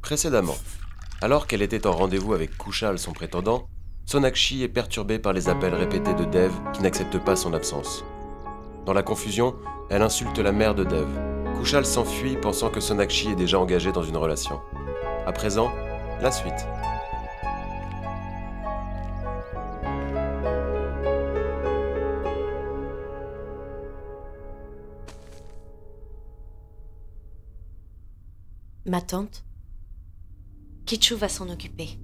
Précédemment, alors qu'elle était en rendez-vous avec Kushal, son prétendant, Sonakshi est perturbée par les appels répétés de Dev qui n'accepte pas son absence. Dans la confusion, elle insulte la mère de Dev. Kushal s'enfuit pensant que Sonakshi est déjà engagé dans une relation. À présent, la suite. Ma tante, Kichu va s'en occuper.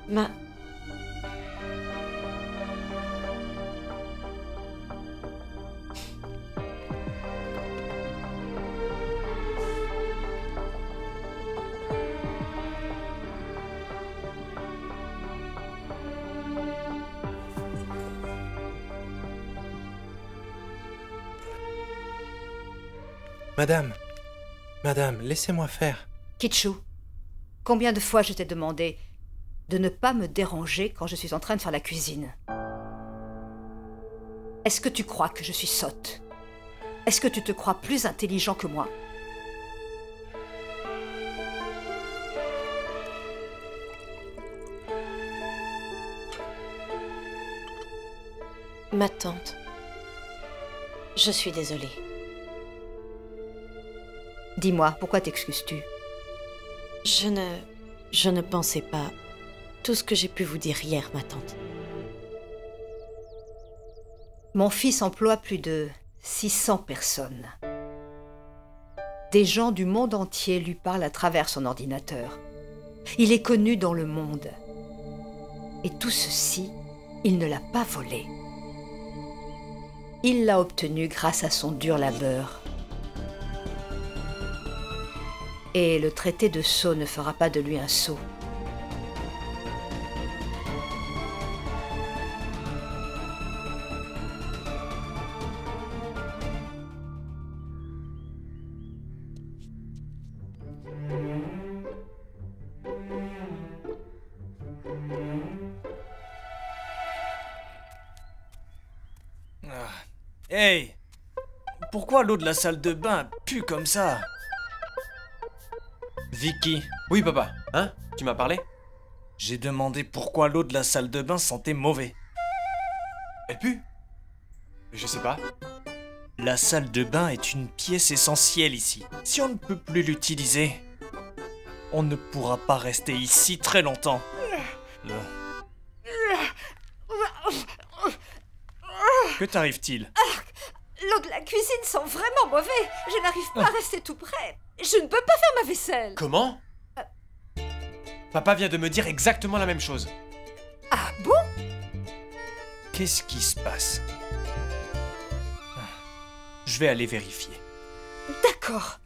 Ma... Madame, laissez-moi faire. Kichu, combien de fois je t'ai demandé de ne pas me déranger quand je suis en train de faire la cuisine? Est-ce que tu crois que je suis sotte? Est-ce que tu te crois plus intelligent que moi? Ma tante, je suis désolée. Dis-moi, pourquoi t'excuses-tu? Je ne pensais pas tout ce que j'ai pu vous dire hier, ma tante. Mon fils emploie plus de 600 personnes. Des gens du monde entier lui parlent à travers son ordinateur. Il est connu dans le monde. Et tout ceci, il ne l'a pas volé. Il l'a obtenu grâce à son dur labeur. Et le traité de Sceaux ne fera pas de lui un sot. Hey! Pourquoi l'eau de la salle de bain pue comme ça? Vicky, Oui, papa. Hein? Tu m'as parlé? j'ai demandé pourquoi l'eau de la salle de bain sentait mauvais. Elle pue? Je sais pas. La salle de bain est une pièce essentielle ici. Si on ne peut plus l'utiliser, on ne pourra pas rester ici très longtemps. Que t'arrive-t-il? L'eau de la cuisine sent vraiment mauvais. Je n'arrive pas à rester tout près. Je ne peux pas faire ma vaisselle. Comment? Papa vient de me dire exactement la même chose. Ah bon? Qu'est-ce qui se passe? Je vais aller vérifier. D'accord.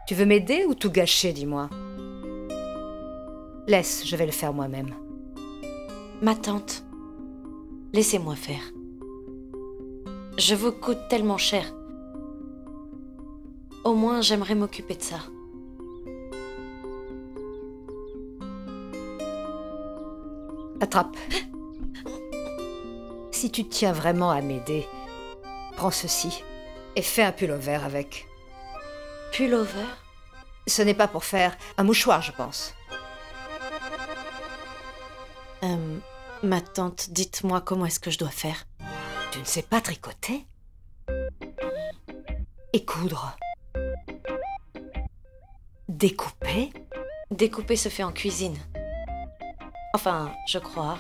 Tu veux m'aider ou tout gâcher, dis-moi? Laisse, je vais le faire moi-même. Ma tante, laissez-moi faire. Je vous coûte tellement cher. Au moins, j'aimerais m'occuper de ça. Attrape. Si tu tiens vraiment à m'aider, prends ceci et fais un pullover avec. Pullover? Ce n'est pas pour faire un mouchoir, je pense. Ma tante, dites-moi comment est-ce que je dois faire. Tu ne sais pas tricoter? Et coudre? Découper? Découper se fait en cuisine. Enfin, je crois.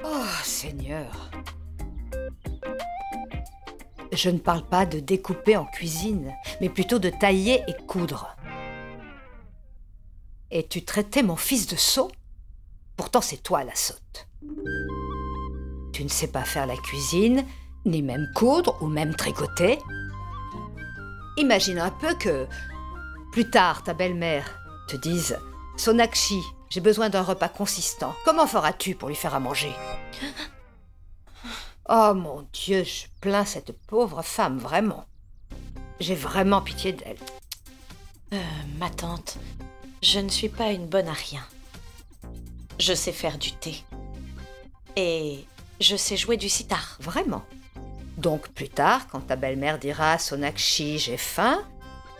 Oh, Seigneur. Je ne parle pas de découper en cuisine, mais plutôt de tailler et coudre. Et tu traitais mon fils de sot? Pourtant, c'est toi la sotte. Tu ne sais pas faire la cuisine, ni même coudre ou même tricoter. Imagine un peu que, plus tard, ta belle-mère te dise « Sonakshi, j'ai besoin d'un repas consistant. Comment feras-tu pour lui faire à manger ?» Oh mon Dieu, je plains cette pauvre femme, vraiment. J'ai vraiment pitié d'elle. Ma tante, je ne suis pas une bonne à rien. Je sais faire du thé. Et je sais jouer du sitar. Vraiment. Donc plus tard, quand ta belle-mère dira « Sonakshi, j'ai faim,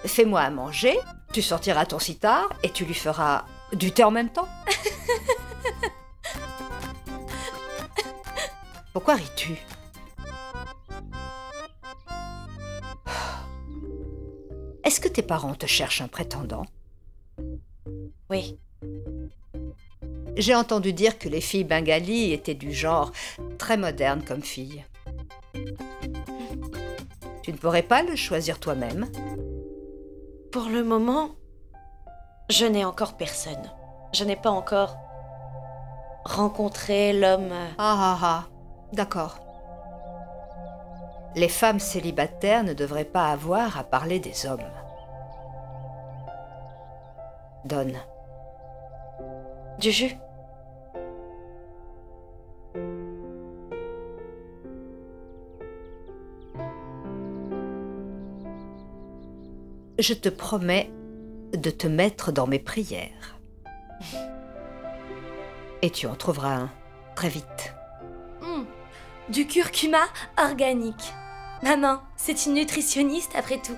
fais-moi à manger », tu sortiras ton sitar et tu lui feras du thé en même temps. Pourquoi ris-tu? Est-ce que tes parents te cherchent un prétendant? Oui. J'ai entendu dire que les filles bengalis étaient du genre très moderne comme filles. Tu ne pourrais pas le choisir toi-même? Pour le moment, je n'ai encore personne. Je n'ai pas encore rencontré l'homme... D'accord. Les femmes célibataires ne devraient pas avoir à parler des hommes. Donne. Du jus. Je te promets de te mettre dans mes prières. Et tu en trouveras un, très vite. Du curcuma organique. Maman, c'est une nutritionniste après tout.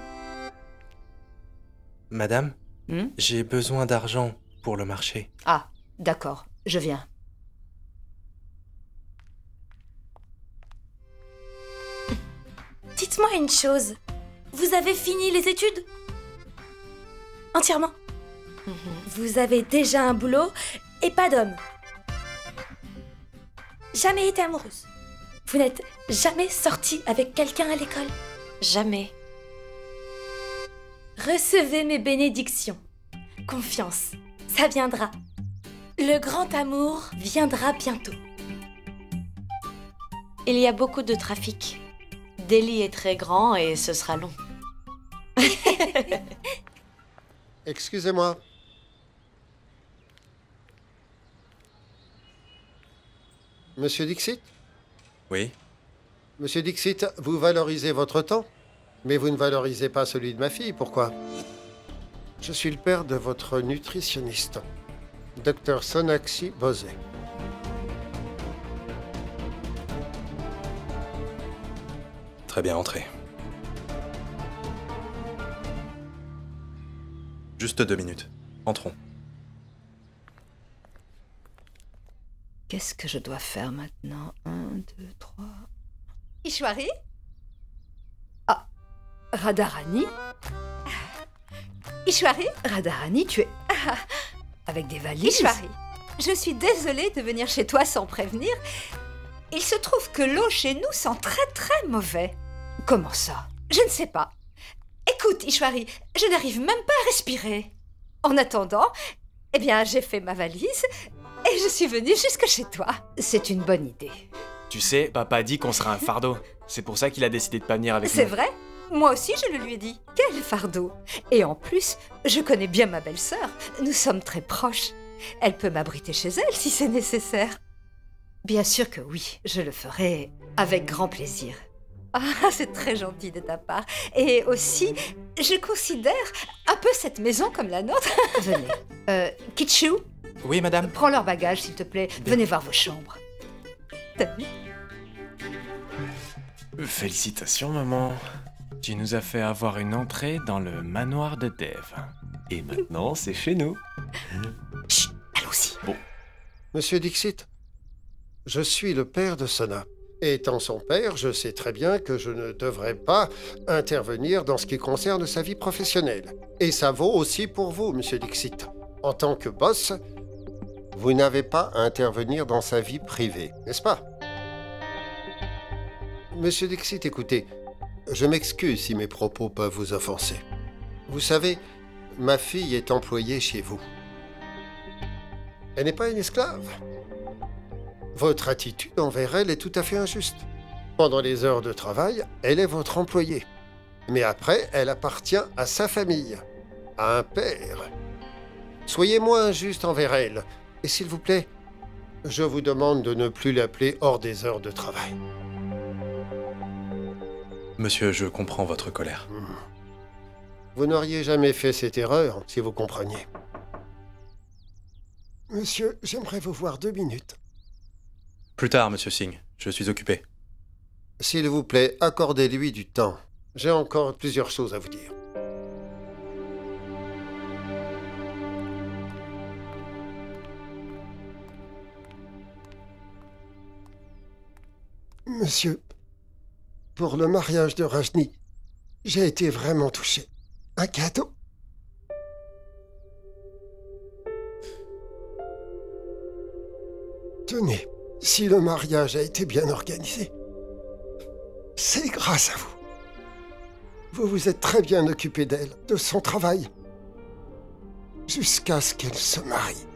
Madame, j'ai besoin d'argent pour le marché. Ah, d'accord, je viens. Dites-moi une chose. Vous avez fini les études? Entièrement. Vous avez déjà un boulot et pas d'homme. Jamais été amoureuse. Vous n'êtes jamais sortie avec quelqu'un à l'école? Jamais. Recevez mes bénédictions. Confiance, ça viendra. Le grand amour viendra bientôt. Il y a beaucoup de trafic. Delhi est très grand et ce sera long. Excusez-moi. Monsieur Dixit? Oui. Monsieur Dixit, vous valorisez votre temps, mais vous ne valorisez pas celui de ma fille. Pourquoi? Je suis le père de votre nutritionniste, Dr Sonakshi Bose. Très bien, entrez. Juste 2 minutes. Entrons. Qu'est-ce que je dois faire maintenant? 1, 2, 3... Ishwari? Ah, Radharani? Ishwari? Radharani, tu es... avec des valises? Ishwari, je suis désolée de venir chez toi sans prévenir. Il se trouve que l'eau chez nous sent très très mauvais. Comment ça? Je ne sais pas. Écoute, Ishwari, je n'arrive même pas à respirer. En attendant, eh bien, j'ai fait ma valise et je suis venue jusque chez toi. C'est une bonne idée. Tu sais, papa a dit qu'on serait un fardeau. C'est pour ça qu'il a décidé de pas venir avec nous. C'est vrai? Moi aussi, je le lui ai dit. Quel fardeau! Et en plus, je connais bien ma belle-sœur. Nous sommes très proches. Elle peut m'abriter chez elle si c'est nécessaire. Bien sûr que oui, je le ferai avec grand plaisir. Ah, c'est très gentil de ta part. Et aussi, je considère un peu cette maison comme la nôtre. Venez. Kitchu, Oui, madame. prends leur bagage, s'il te plaît. Venez voir vos chambres. T'as vu? Félicitations, maman. Tu nous as fait avoir une entrée dans le manoir de Dev. Et maintenant, c'est chez nous. Chut, allons-y. Bon. Monsieur Dixit, je suis le père de Sona. Étant son père, je sais très bien que je ne devrais pas intervenir dans ce qui concerne sa vie professionnelle. Et ça vaut aussi pour vous, Monsieur Dixit. En tant que boss, vous n'avez pas à intervenir dans sa vie privée, n'est-ce pas? Monsieur Dixit, écoutez, je m'excuse si mes propos peuvent vous offenser. Vous savez, ma fille est employée chez vous. Elle n'est pas une esclave. Votre attitude envers elle est tout à fait injuste. Pendant les heures de travail, elle est votre employée. Mais après, elle appartient à sa famille, à un père. Soyez moins injuste envers elle. Et s'il vous plaît, je vous demande de ne plus l'appeler hors des heures de travail. Monsieur, je comprends votre colère. Vous n'auriez jamais fait cette erreur, si vous compreniez. Monsieur, j'aimerais vous voir 2 minutes. Plus tard, monsieur Singh. Je suis occupé. S'il vous plaît, accordez-lui du temps. J'ai encore plusieurs choses à vous dire. Monsieur, pour le mariage de Rajni, j'ai été vraiment touché. Un cadeau. Tenez, si le mariage a été bien organisé, c'est grâce à vous. Vous vous êtes très bien occupé d'elle, de son travail, jusqu'à ce qu'elle se marie.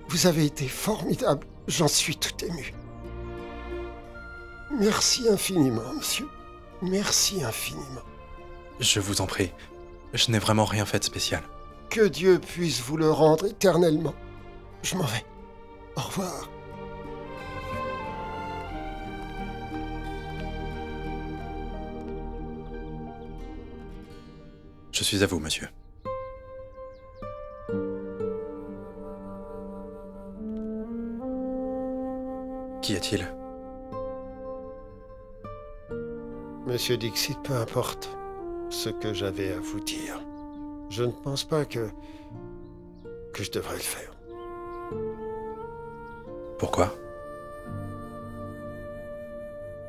Vous avez été formidable, j'en suis tout ému. Merci infiniment, monsieur. Merci infiniment. Je vous en prie. Je n'ai vraiment rien fait de spécial. Que Dieu puisse vous le rendre éternellement. Je m'en vais. Au revoir. Je suis à vous, monsieur. Qu'y a-t-il? Monsieur Dixit, peu importe ce que j'avais à vous dire. Je ne pense pas que je devrais le faire. Pourquoi?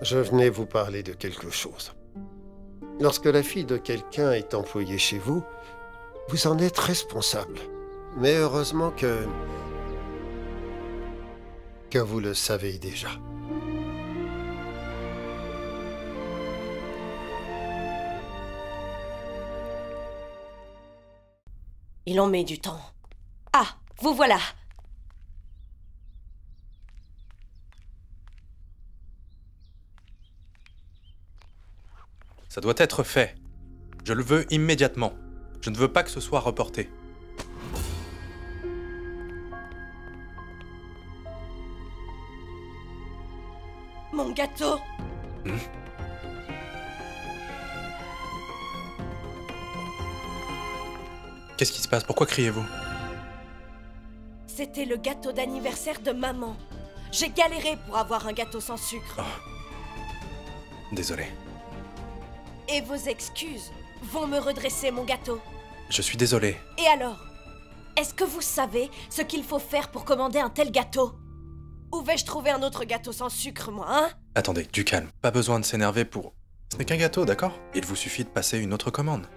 Je venais vous parler de quelque chose. Lorsque la fille de quelqu'un est employée chez vous, vous en êtes responsable. Mais heureusement que vous le savez déjà. Il en met du temps. Ah, vous voilà. Ça doit être fait. Je le veux immédiatement. Je ne veux pas que ce soit reporté. Mon gâteau. Qu'est-ce qui se passe? Pourquoi criez-vous? C'était le gâteau d'anniversaire de maman. J'ai galéré pour avoir un gâteau sans sucre. Désolé. Et vos excuses vont me redresser mon gâteau. Je suis désolé. Et alors? Est-ce que vous savez ce qu'il faut faire pour commander un tel gâteau? Où vais-je trouver un autre gâteau sans sucre, moi, hein? Attendez, du calme. Pas besoin de s'énerver pour... Ce n'est qu'un gâteau, d'accord? Il vous suffit de passer une autre commande.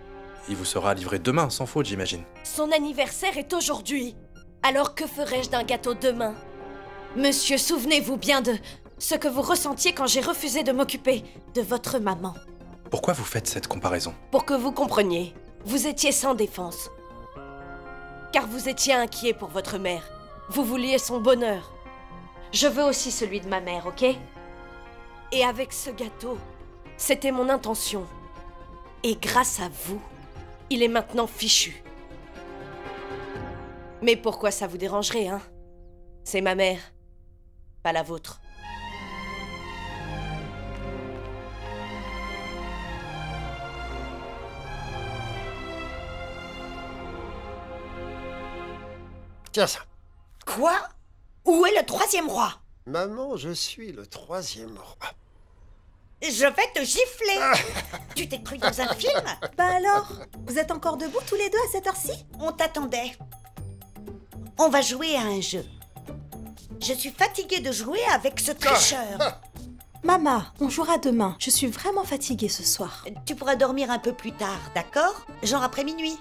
Il vous sera livré demain, sans faute, j'imagine. Son anniversaire est aujourd'hui. Alors que ferais-je d'un gâteau demain? Monsieur, souvenez-vous bien de ce que vous ressentiez quand j'ai refusé de m'occuper de votre maman. Pourquoi vous faites cette comparaison? Pour que vous compreniez, vous étiez sans défense. Car vous étiez inquiet pour votre mère. Vous vouliez son bonheur. Je veux aussi celui de ma mère, ok? Et avec ce gâteau, c'était mon intention. Et grâce à vous, il est maintenant fichu. Mais pourquoi ça vous dérangerait, hein? C'est ma mère, pas la vôtre. Tiens ça. Quoi? Où est le 3e roi? Maman, je suis le 3e roi. Je vais te gifler. Tu t'es cru dans un film? Bah alors, vous êtes encore debout tous les deux à cette heure-ci? On t'attendait. On va jouer à un jeu. Je suis fatiguée de jouer avec ce tricheur. Mama, on jouera demain. Je suis vraiment fatiguée ce soir. Tu pourras dormir un peu plus tard, d'accord? Genre après minuit.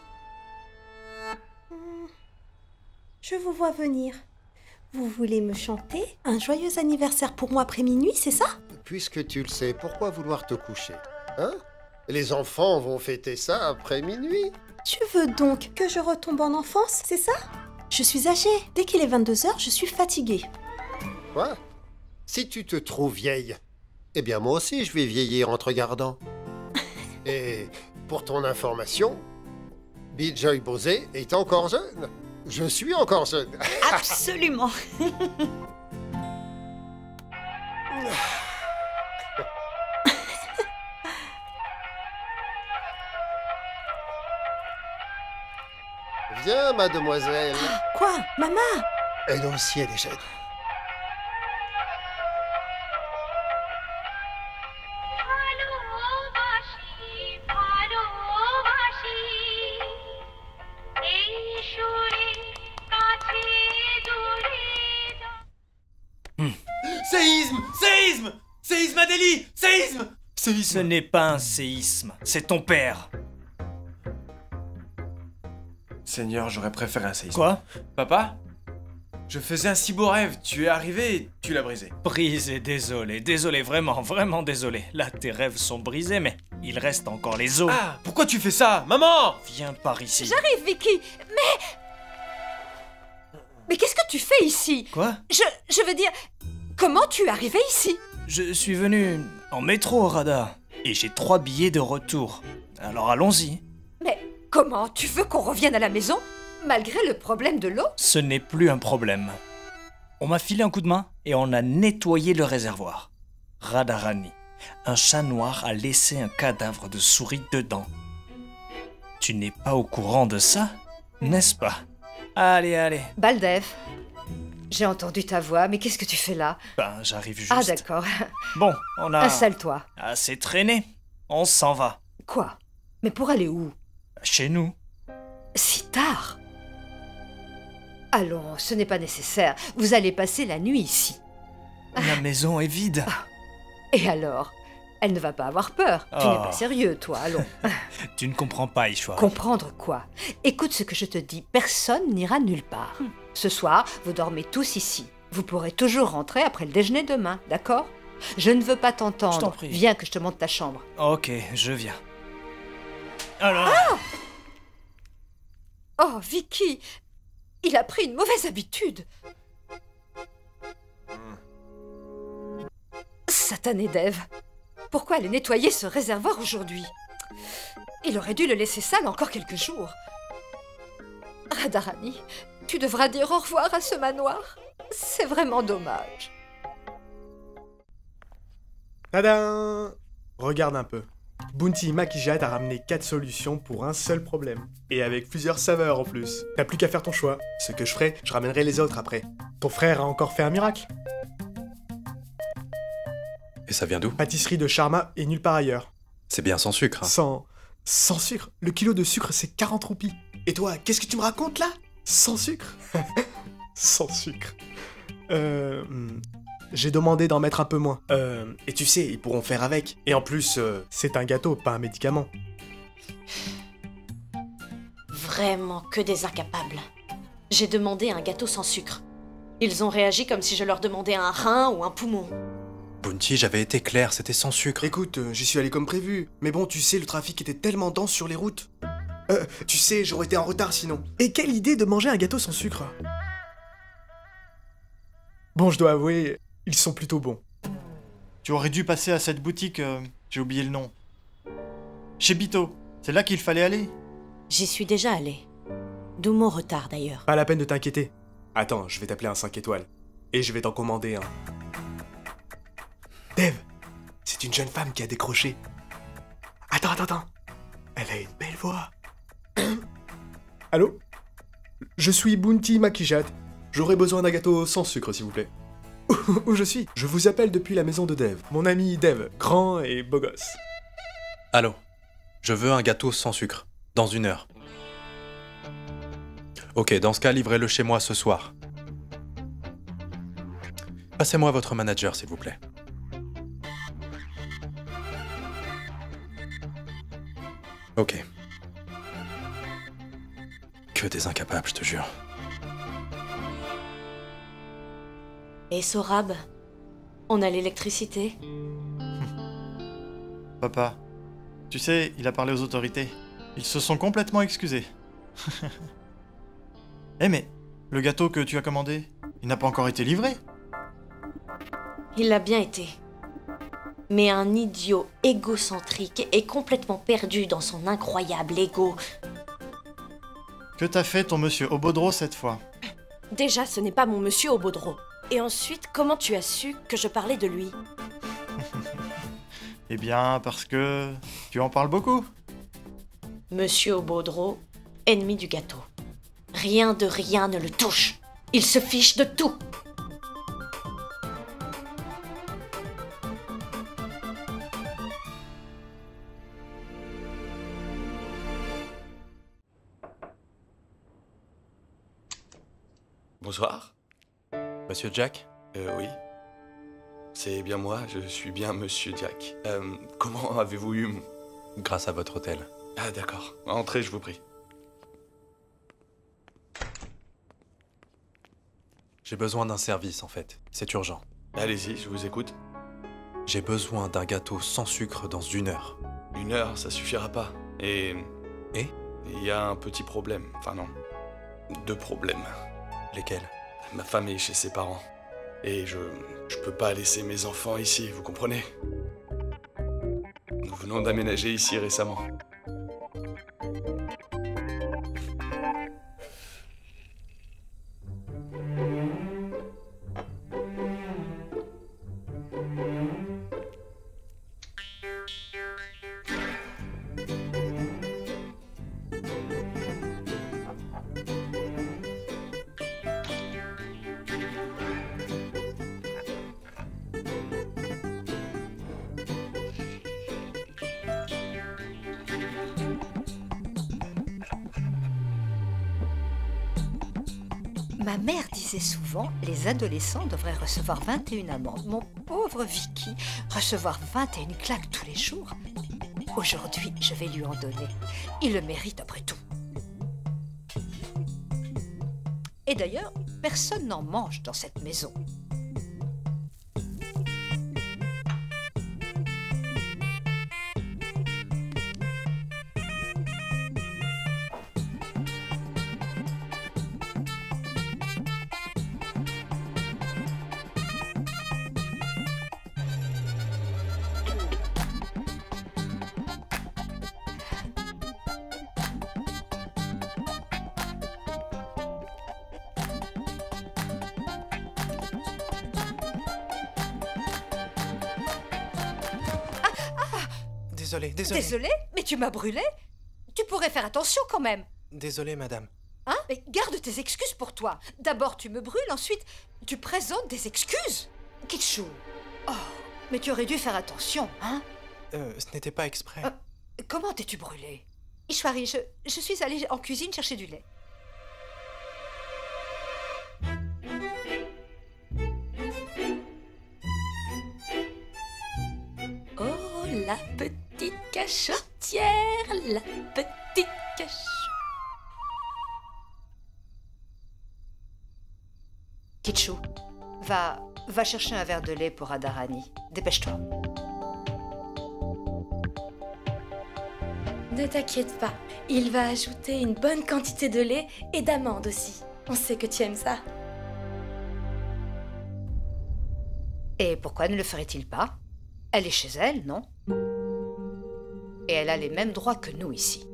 Je vous vois venir. Vous voulez me chanter un joyeux anniversaire pour moi après minuit, c'est ça? Puisque tu le sais, pourquoi vouloir te coucher? Hein? Les enfants vont fêter ça après minuit. Tu veux donc que je retombe en enfance, c'est ça? Je suis âgée. Dès qu'il est 22h, je suis fatiguée. Quoi? Si tu te trouves vieille, eh bien moi aussi je vais vieillir en te regardant. Et pour ton information, Bijoy Bosé est encore jeune. Je suis encore jeune. Absolument. Viens, mademoiselle. Quoi? Maman? Elle aussi, elle est jeune. Séisme! Séisme! Séisme à Delhi! Séisme! Ce n'est pas un séisme, c'est ton père. Seigneur, j'aurais préféré un séisme. Quoi? Papa? Je faisais un si beau rêve, tu es arrivé et tu l'as brisé. Brisé, désolé, vraiment, vraiment désolé. Là, tes rêves sont brisés, mais il reste encore les os. Ah, pourquoi tu fais ça? Maman! Viens par ici. J'arrive, Vicky. Mais qu'est-ce que tu fais ici? Quoi? Je veux dire, comment tu es arrivé ici? Je suis venu en métro, Radha, et j'ai 3 billets de retour. Alors allons-y. Mais comment tu veux qu'on revienne à la maison malgré le problème de l'eau? Ce n'est plus un problème. On m'a filé un coup de main et on a nettoyé le réservoir. Radharani, un chat noir a laissé un cadavre de souris dedans. Tu n'es pas au courant de ça, n'est-ce pas? Allez. Baldev, j'ai entendu ta voix, mais qu'est-ce que tu fais là? Ben, j'arrive juste. Ah d'accord. Bon, on a Installe-toi. assez traîné. On s'en va. Quoi? Mais pour aller où? Chez nous. Si tard? Allons, ce n'est pas nécessaire. Vous allez passer la nuit ici. La maison est vide. Et alors? Elle ne va pas avoir peur. Tu n'es pas sérieux, toi, allons. Tu ne comprends pas, Ishwari. Comprendre quoi? Écoute ce que je te dis, personne n'ira nulle part. Ce soir, vous dormez tous ici. Vous pourrez toujours rentrer après le déjeuner demain, d'accord? Je ne veux pas Je t'en t'entendre. prie. Viens que je te montre ta chambre. Ok, je viens. Alors... Oh, Vicky, il a pris une mauvaise habitude. Satané Dev. Pourquoi aller nettoyer ce réservoir aujourd'hui? Il aurait dû le laisser sale encore quelques jours. Radharani, tu devras dire au revoir à ce manoir. C'est vraiment dommage. Tadam! Regarde un peu. Bounty Makijat a ramené 4 solutions pour un seul problème. Et avec plusieurs saveurs en plus. T'as plus qu'à faire ton choix. Ce que je ferai, je ramènerai les autres après. Ton frère a encore fait un miracle. Et ça vient d'où? Pâtisserie de Sharma et nulle part ailleurs. C'est bien sans sucre. Hein. Sans sucre. Le kilo de sucre, c'est 40 roupies. Et toi, qu'est-ce que tu me racontes là? Sans sucre? Sans sucre. J'ai demandé d'en mettre un peu moins. Et tu sais, ils pourront faire avec. Et en plus, c'est un gâteau, pas un médicament. Vraiment que des incapables. J'ai demandé un gâteau sans sucre. Ils ont réagi comme si je leur demandais un rein ou un poumon. Bounty, j'avais été clair, c'était sans sucre. Écoute, j'y suis allé comme prévu. Mais bon, tu sais, le trafic était tellement dense sur les routes. Tu sais, j'aurais été en retard sinon. Et quelle idée de manger un gâteau sans sucre. Bon, je dois avouer, ils sont plutôt bons. Tu aurais dû passer à cette boutique, j'ai oublié le nom. Chez Bito, c'est là qu'il fallait aller. J'y suis déjà allée. D'où mon retard d'ailleurs. Pas la peine de t'inquiéter. Attends, je vais t'appeler un 5 étoiles. Et je vais t'en commander un. Dev, c'est une jeune femme qui a décroché. Attends. Elle a une belle voix. Allô? Je suis Bounty Makijat. J'aurais besoin d'un gâteau sans sucre, s'il vous plaît. Où je suis? Je vous appelle depuis la maison de Dev. Mon ami Dev, grand et beau gosse. Allô? Je veux un gâteau sans sucre. Dans 1 heure. Ok, dans ce cas, livrez-le chez moi ce soir. Passez-moi votre manager, s'il vous plaît. Ok. Que des incapables, je te jure. Et Sorab, on a l'électricité? Papa, tu sais, il a parlé aux autorités. Ils se sont complètement excusés. Eh mais, le gâteau que tu as commandé, il n'a pas encore été livré? Il l'a bien été. Mais un idiot égocentrique est complètement perdu dans son incroyable ego. Que t'a fait ton monsieur Obodro cette fois? Déjà, ce n'est pas mon monsieur Obodro. Et ensuite, comment tu as su que je parlais de lui? Eh bien, parce que tu en parles beaucoup. Monsieur Obodro, ennemi du gâteau. Rien de rien ne le touche. Il se fiche de tout. Bonsoir. Monsieur Jack? Oui. C'est bien moi, je suis bien Monsieur Jack. Comment avez-vous eu... Grâce à votre hôtel. Ah d'accord. Entrez, je vous prie. J'ai besoin d'un service, en fait. C'est urgent. Allez-y, je vous écoute. J'ai besoin d'un gâteau sans sucre dans 1 heure. 1 heure, ça suffira pas. Et... Et? Il y a un petit problème. Enfin non. 2 problèmes. Lesquels? Ma femme est chez ses parents. Et je peux pas laisser mes enfants ici, vous comprenez? Nous venons d'aménager ici récemment. Ma mère disait souvent, les adolescents devraient recevoir 21 amendes. Mon pauvre Vicky, recevoir 21 claques tous les jours. Aujourd'hui, je vais lui en donner. Il le mérite après tout. Et d'ailleurs, personne n'en mange dans cette maison. Désolé. Désolée, mais tu m'as brûlé. Tu pourrais faire attention quand même. Désolé, madame. Hein? Mais garde tes excuses pour toi. D'abord tu me brûles, ensuite tu présentes des excuses. Kitschou. Oh, mais tu aurais dû faire attention, hein? Ce n'était pas exprès. Comment t'es-tu brûlé? Ishwari, je suis allée en cuisine chercher du lait. Oh, la petite cachotière, la petite cachotière. Kitschou, va chercher un verre de lait pour Radharani. Dépêche-toi. Ne t'inquiète pas, il va ajouter une bonne quantité de lait et d'amandes aussi. On sait que tu aimes ça. Et pourquoi ne le ferait-il pas? Elle est chez elle, non? Et elle a les mêmes droits que nous ici.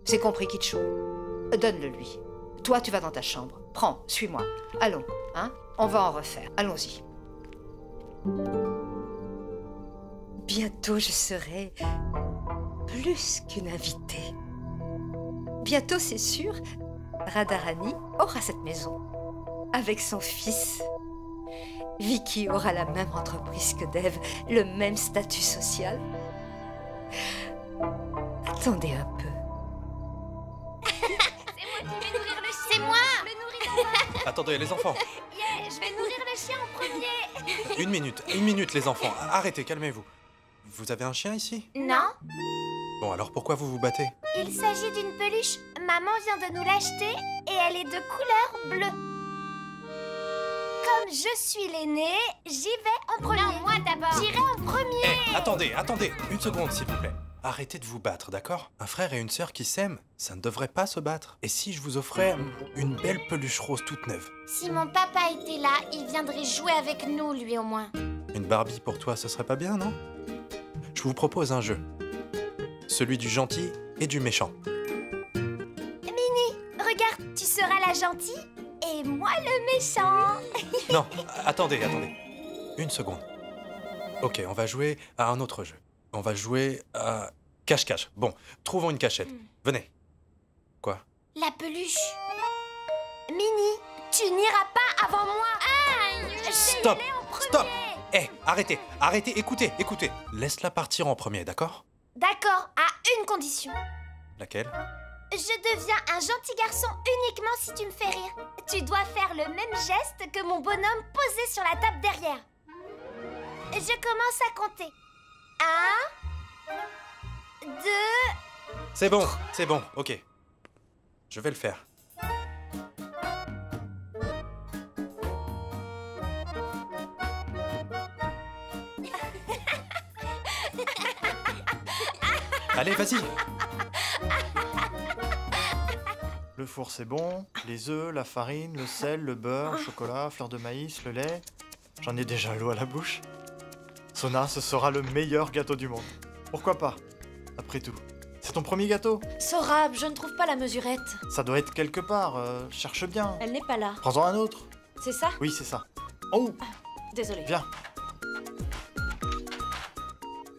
C'est compris, Kitschou. Donne-le lui. Toi, tu vas dans ta chambre. Prends, suis-moi. Allons, hein? On va en refaire. Allons-y. Bientôt, je serai plus qu'une invitée. Bientôt, c'est sûr, Radharani aura cette maison. Avec son fils. Vicky aura la même entreprise que Dev, le même statut social. Attendez un peu. C'est moi le nourris. Attendez, les enfants. Yeah, je vais nourrir le chien en premier. Une minute, les enfants. Arrêtez, calmez-vous. Vous avez un chien ici? Non. Bon, alors pourquoi vous vous battez? Il s'agit d'une peluche. Maman vient de nous l'acheter et elle est de couleur bleue. Comme je suis l'aîné, j'y vais en premier. Non, moi d'abord. J'irai en premier. Attendez, une seconde s'il vous plaît. Arrêtez de vous battre, d'accord? Un frère et une sœur qui s'aiment, ça ne devrait pas se battre. Et si je vous offrais une belle peluche rose toute neuve? Si mon papa était là, il viendrait jouer avec nous, lui au moins. Une Barbie pour toi, ce serait pas bien, non? Je vous propose un jeu. Celui du gentil et du méchant. Mini, regarde, tu seras la gentille et moi le méchant. Non, attendez. Une seconde. Ok, on va jouer à un autre jeu. On va jouer à cache-cache. Bon, trouvons une cachette. Venez. Quoi? La peluche. Mini, tu n'iras pas avant moi. Ah, Stop. Arrêtez, écoutez. Laisse-la partir en premier, d'accord? D'accord, à une condition. Laquelle? Je deviens un gentil garçon uniquement si tu me fais rire. Tu dois faire le même geste que mon bonhomme posé sur la table derrière. Je commence à compter. 1, 2... C'est bon, ok. Je vais le faire. Allez, vas-y. Le four, c'est bon. Les œufs, la farine, le sel, le beurre, le chocolat, fleur de maïs, le lait. J'en ai déjà l'eau à la bouche. Sona, ce sera le meilleur gâteau du monde. Pourquoi pas? Après tout, c'est ton premier gâteau. Sorab, je ne trouve pas la mesurette. Ça doit être quelque part. Cherche bien. Elle n'est pas là. Prends-en un autre. C'est ça? Oui, c'est ça. Oh! Désolée. Viens.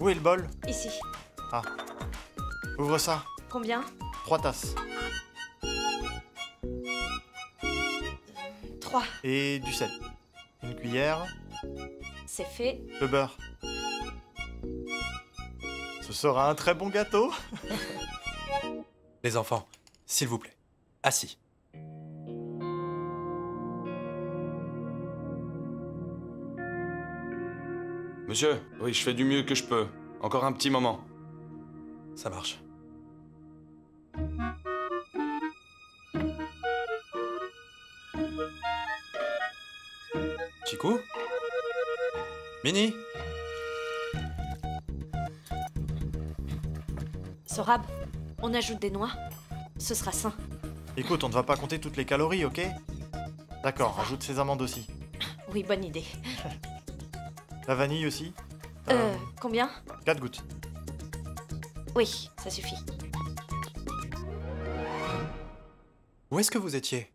Où est le bol? Ici. Ah. Ouvre ça. Combien? 3 tasses. 3. Et du sel. Une cuillère. C'est fait. Le beurre. Ce sera un très bon gâteau. Les enfants, s'il vous plaît, assis. Monsieur, oui, je fais du mieux que je peux. Encore un petit moment. Ça marche. Chikou? Mini? Sorab, on ajoute des noix. Ce sera sain. Écoute, on ne va pas compter toutes les calories, ok? D'accord, rajoute ces amandes aussi. Oui, bonne idée. La vanille aussi? Combien? 4 gouttes. Oui, ça suffit. Où est-ce que vous étiez?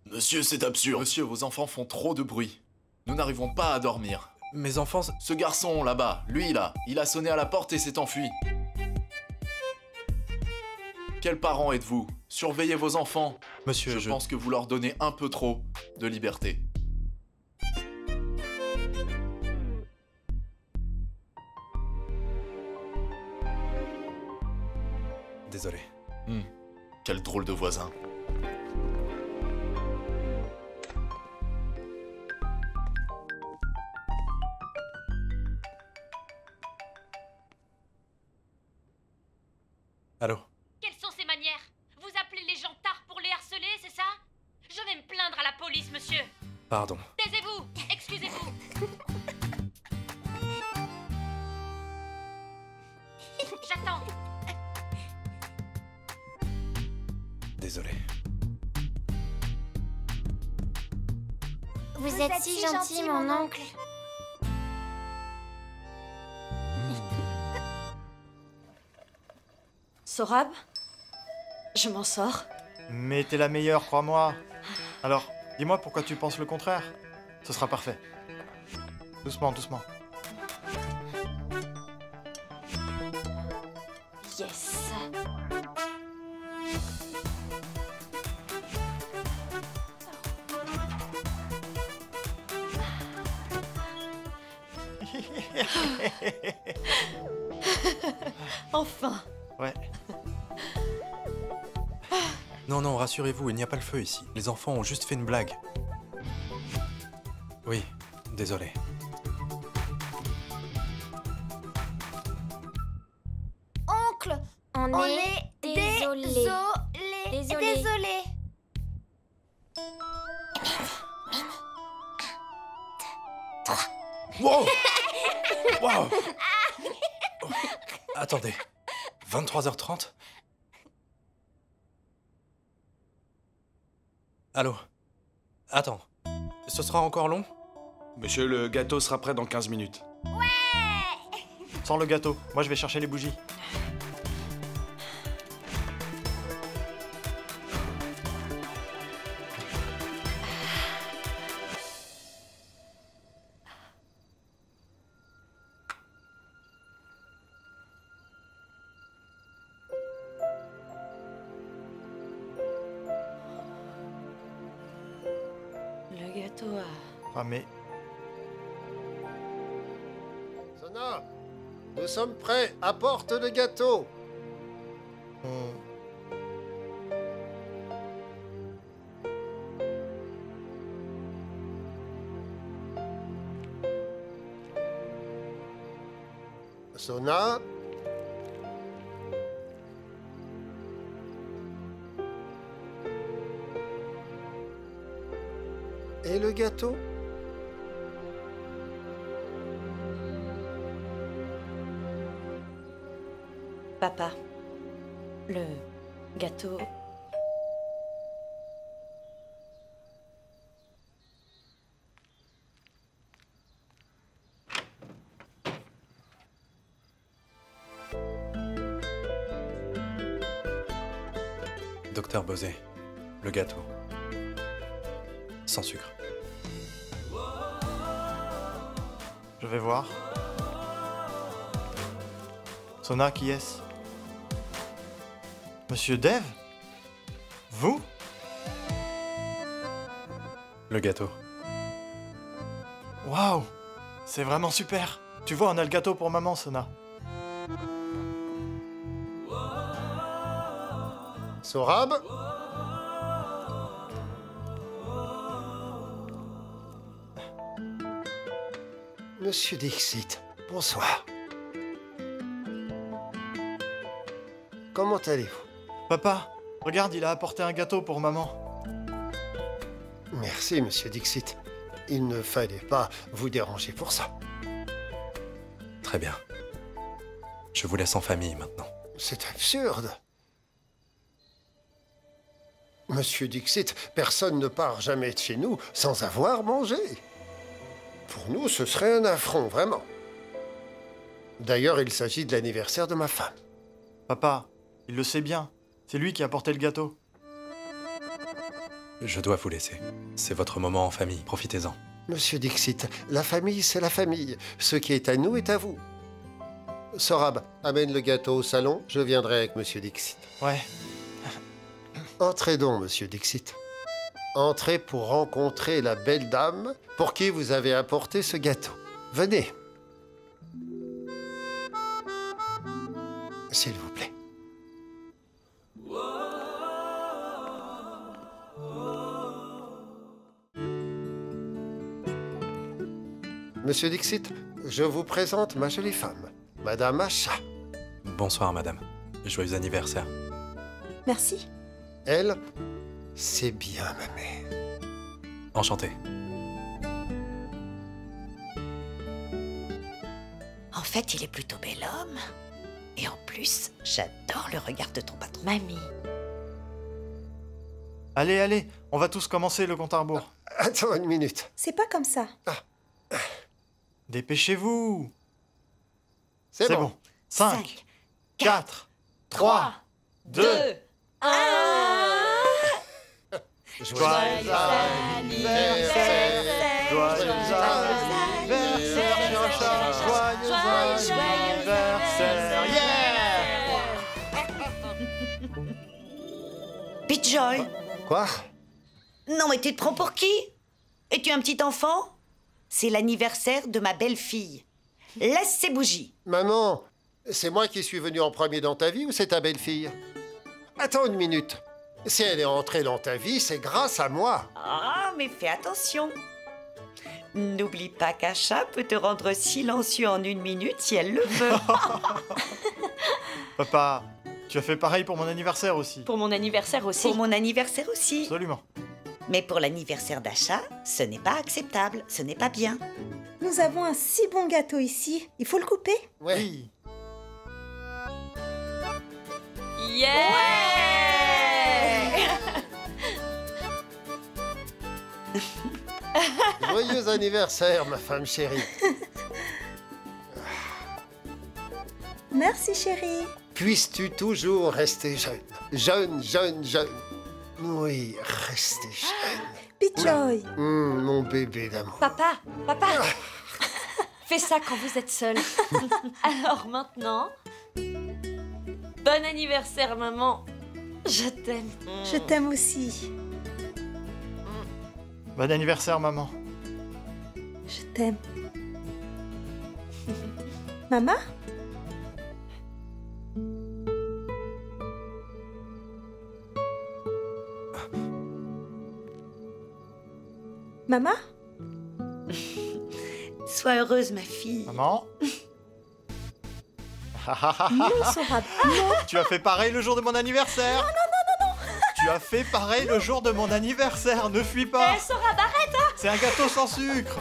Monsieur, c'est absurde. Monsieur, vos enfants font trop de bruit. Nous n'arrivons pas à dormir. Mes enfants... Ce garçon, là-bas, lui, là, il a sonné à la porte et s'est enfui. Quels parents êtes-vous? Surveillez vos enfants. Monsieur, je pense que vous leur donnez un peu trop de liberté. Désolé. Quel drôle de voisin. Allô? Quelles sont ces manières? Vous appelez les gens tard pour les harceler, c'est ça? Je vais me plaindre à la police, monsieur. Pardon. Taisez-vous. Excusez-vous. J'attends. Désolé. Vous êtes si gentil, mon oncle. Sorab, je m'en sors. Mais t'es la meilleure, crois-moi. Alors, dis-moi pourquoi tu penses le contraire. Ce sera parfait. Doucement, doucement. Yes. Enfin. Ouais. Non, rassurez-vous, il n'y a pas le feu ici. Les enfants ont juste fait une blague. Oui, désolé. Oncle, on est désolé. Désolé. Wow! Wow! Attendez, 23h30? Allô? Attends, ce sera encore long? Monsieur, le gâteau sera prêt dans 15 minutes. Sans le gâteau, moi je vais chercher les bougies. Le gâteau a... Ah mais... Sona, nous sommes prêts. Apporte le gâteau. Sona. Et le gâteau? Papa, le gâteau... Docteur Bosé, le gâteau. Sans sucre. Je vais voir. Sona, qui est-ce? Monsieur Dev? Vous? Le gâteau. Waouh! C'est vraiment super! Tu vois, on a le gâteau pour maman, Sona. Sorab? Monsieur Dixit, bonsoir. Comment allez-vous? Papa, regarde, il a apporté un gâteau pour maman. Merci, monsieur Dixit. Il ne fallait pas vous déranger pour ça. Très bien. Je vous laisse en famille maintenant. C'est absurde. Monsieur Dixit, personne ne part jamais de chez nous sans avoir mangé. Pour nous, ce serait un affront, vraiment. D'ailleurs, il s'agit de l'anniversaire de ma femme. Papa, il le sait bien. C'est lui qui a apporté le gâteau. Je dois vous laisser. C'est votre moment en famille. Profitez-en. Monsieur Dixit, la famille, c'est la famille. Ce qui est à nous est à vous. Sorab, amène le gâteau au salon. Je viendrai avec monsieur Dixit. Ouais. Entrez donc, monsieur Dixit. Entrez pour rencontrer la belle dame pour qui vous avez apporté ce gâteau. Venez. S'il vous plaît. Monsieur Dixit, je vous présente ma jolie femme, Madame Asha. Bonsoir, madame. Joyeux anniversaire. Merci. Elle, c'est bien ma mère. Enchanté. En fait, il est plutôt bel homme. Et en plus, j'adore le regard de ton patron. Mamie. Allez, allez, on va tous commencer le compte à rebours. Attends une minute. C'est pas comme ça. Dépêchez-vous. C'est bon. 5, 4, 3, 2, 1. Joyeux anniversaire. Joyeux anniversaire. Joyeux anniversaire. Pete Joy. Quoi? Non, mais tu te prends pour qui? Es-tu un petit enfant? C'est l'anniversaire de ma belle-fille. Laisse ces bougies. Maman, c'est moi qui suis venu en premier dans ta vie ou c'est ta belle-fille? Attends une minute. Si elle est entrée dans ta vie, c'est grâce à moi. Ah, mais fais attention. N'oublie pas qu'Acha peut te rendre silencieux en 1 minute si elle le veut. Papa, tu as fait pareil pour mon anniversaire aussi. Pour mon anniversaire aussi. Pour mon anniversaire aussi. Absolument. Mais pour l'anniversaire d'Acha, ce n'est pas acceptable, ce n'est pas bien. Nous avons un si bon gâteau ici. Il faut le couper. Oui. Yeah! Joyeux anniversaire, ma femme chérie. Merci, chérie. Puisses-tu toujours rester jeune. Jeune, jeune, jeune. Oui, rester jeune. Bijoy. Mon bébé d'amour. Papa, fais ça quand vous êtes seul. Alors maintenant, bon anniversaire, maman. Je t'aime. Je t'aime aussi. Bon anniversaire, maman. Je t'aime. Maman? Maman? Sois heureuse, ma fille. Maman? Non, Sora, non. Tu as fait pareil le jour de mon anniversaire. Non. Tu as fait pareil le jour de mon anniversaire. Ne fuis pas. Sora, arrête, hein. C'est un gâteau sans sucre.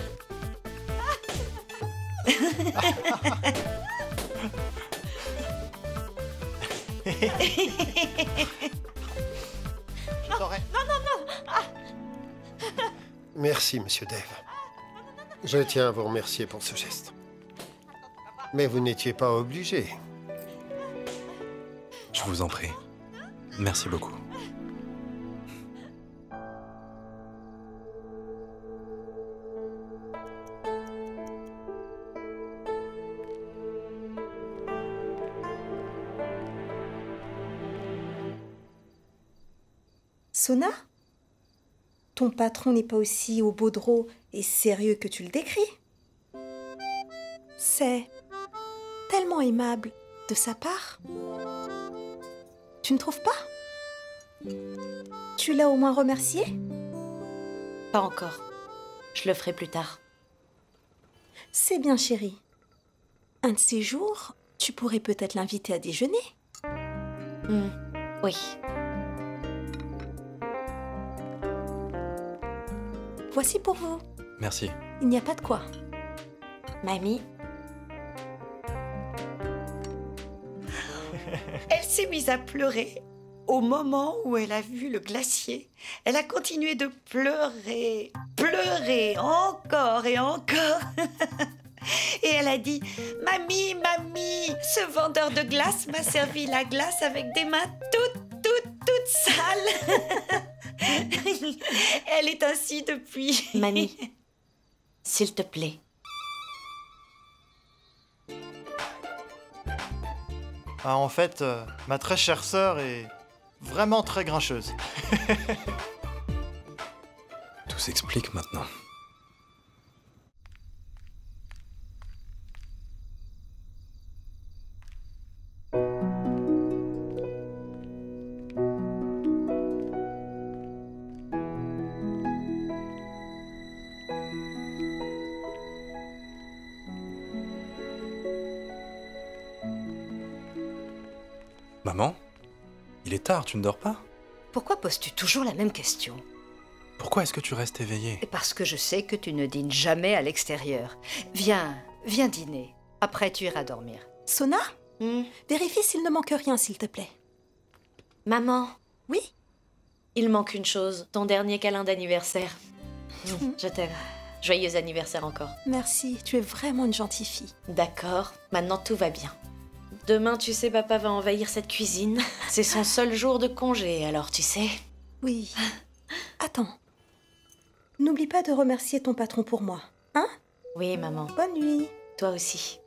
Merci, monsieur Dave. Je tiens à vous remercier pour ce geste. Mais vous n'étiez pas obligé. Je vous en prie. Merci beaucoup. Sona? Ton patron n'est pas aussi au baudreau et sérieux que tu le décris. C'est tellement aimable de sa part. Tu ne trouves pas? Tu l'as au moins remercié? Pas encore. Je le ferai plus tard. C'est bien, chérie. Un de ces jours, tu pourrais peut-être l'inviter à déjeuner. Oui. Voici pour vous. Merci. Il n'y a pas de quoi. Mamie. Elle s'est mise à pleurer au moment où elle a vu le glacier. Elle a continué de pleurer, pleurer encore et encore. Et elle a dit « Mamie, mamie, ce vendeur de glace m'a servi la glace avec des mains toutes sales. » Elle est ainsi depuis. Mamie, s'il te plaît. Ah, en fait, ma très chère sœur est vraiment très grincheuse. Tout s'explique maintenant. Maman, il est tard, tu ne dors pas? Pourquoi poses-tu toujours la même question? Pourquoi est-ce que tu restes éveillée? Parce que je sais que tu ne dînes jamais à l'extérieur. Viens dîner. Après, tu iras dormir. Sona? Vérifie s'il ne manque rien, s'il te plaît. Maman. Oui? Il manque une chose, ton dernier câlin d'anniversaire. Je t'aime. Joyeux anniversaire encore. Merci, tu es vraiment une gentille fille. D'accord, maintenant tout va bien. Demain, tu sais, papa va envahir cette cuisine. C'est son seul jour de congé, alors tu sais. Oui. Attends. N'oublie pas de remercier ton patron pour moi, hein? Oui, maman. Bonne nuit. Toi aussi.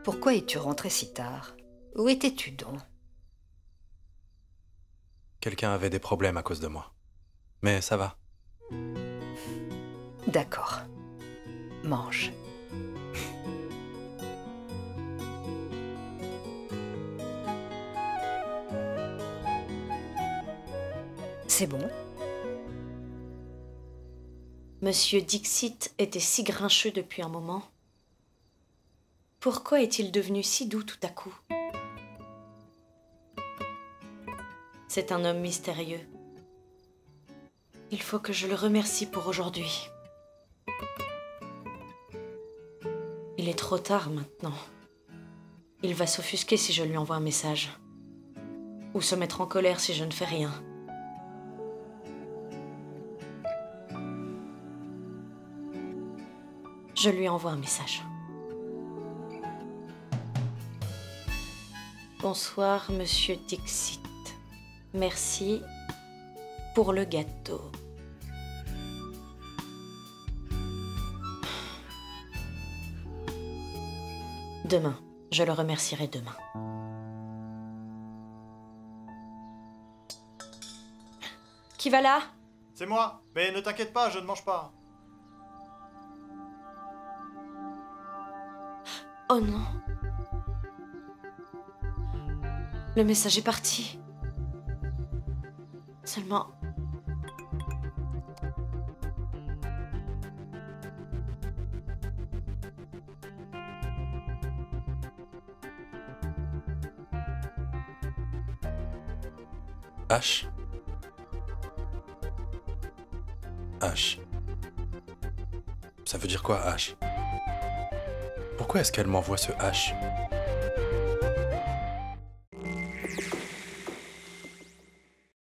Pourquoi es-tu rentrée si tard? Où étais-tu donc? Quelqu'un avait des problèmes à cause de moi. Mais ça va. D'accord. Mange. C'est bon? Monsieur Dixit était si grincheux depuis un moment. Pourquoi est-il devenu si doux tout à coup? C'est un homme mystérieux. Il faut que je le remercie pour aujourd'hui. Il est trop tard maintenant. Il va s'offusquer si je lui envoie un message. Ou se mettre en colère si je ne fais rien. Je lui envoie un message. Bonsoir, Monsieur Dixit. Merci pour le gâteau. Demain. Je le remercierai demain. Qui va là? C'est moi, mais ne t'inquiète pas, je ne mange pas. Oh non. Le message est parti. Seulement... H. H. Ça veut dire quoi, H? Pourquoi est-ce qu'elle m'envoie ce H?